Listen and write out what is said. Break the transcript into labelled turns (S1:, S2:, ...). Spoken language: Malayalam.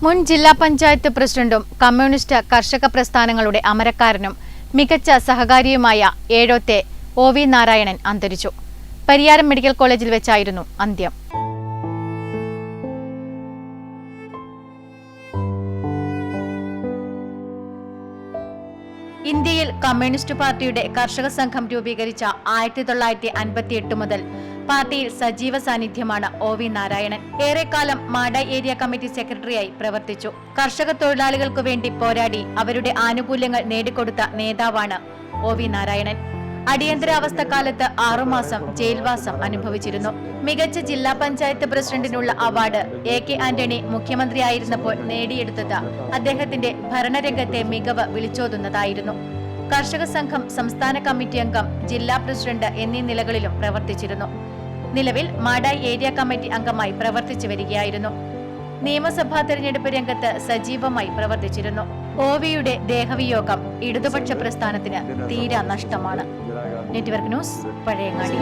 S1: മുൻ ജില്ലാ പഞ്ചായത്ത് പ്രസിഡന്റും കമ്മ്യൂണിസ്റ്റ് കർഷക പ്രസ്ഥാനങ്ങളുടെ അമരക്കാരനും മികച്ച സഹകാരിയുമായ ഏഴോത്തെ ഒ.വി. നാരായണൻ അന്തരിച്ചു. പരിയാരം മെഡിക്കൽ കോളേജിൽ വെച്ചായിരുന്നു അന്ത്യം. ഇന്ത്യയിൽ കമ്മ്യൂണിസ്റ്റ് പാർട്ടിയുടെ കർഷക സംഘം രൂപീകരിച്ച 1958 മുതൽ പാർട്ടിയിൽ സജീവ സാന്നിധ്യമാണ് ഒ.വി. നാരായണൻ. ഏറെക്കാലം മാടായി ഏരിയ കമ്മിറ്റി സെക്രട്ടറിയായി പ്രവർത്തിച്ചു. കർഷക തൊഴിലാളികൾക്കു വേണ്ടി പോരാടി അവരുടെ ആനുകൂല്യങ്ങൾ നേടിക്കൊടുത്ത നേതാവാണ് ഒ.വി. നാരായണൻ. അടിയന്തരാവസ്ഥക്കാലത്ത് 6 മാസം ജയിൽവാസം അനുഭവിച്ചിരുന്നു. മികച്ച ജില്ലാ പഞ്ചായത്ത് പ്രസിഡന്റിനുള്ള അവാർഡ് എ.കെ. ആന്റണി മുഖ്യമന്ത്രിയായിരുന്നപ്പോൾ നേടിയെടുത്തത് അദ്ദേഹത്തിന്റെ ഭരണരംഗത്തെ മികവ് വിളിച്ചോതുന്നതായിരുന്നു. കർഷക സംഘം സംസ്ഥാന കമ്മിറ്റി അംഗം, ജില്ലാ പ്രസിഡന്റ് എന്നീ നിലകളിലും പ്രവർത്തിച്ചിരുന്നു. നിലവിൽ മാടായി ഏരിയ കമ്മിറ്റി അംഗമായി പ്രവർത്തിച്ചു വരികയായിരുന്നു. നിയമസഭാ തെരഞ്ഞെടുപ്പ് രംഗത്ത് സജീവമായി പ്രവർത്തിച്ചിരുന്നു. ഒ.വി.യുടെ ദേഹവിയോഗം ഇടതുപക്ഷ പ്രസ്ഥാനത്തിന് തീരാ നഷ്ടമാണ്. Network news, Pazhayangadi.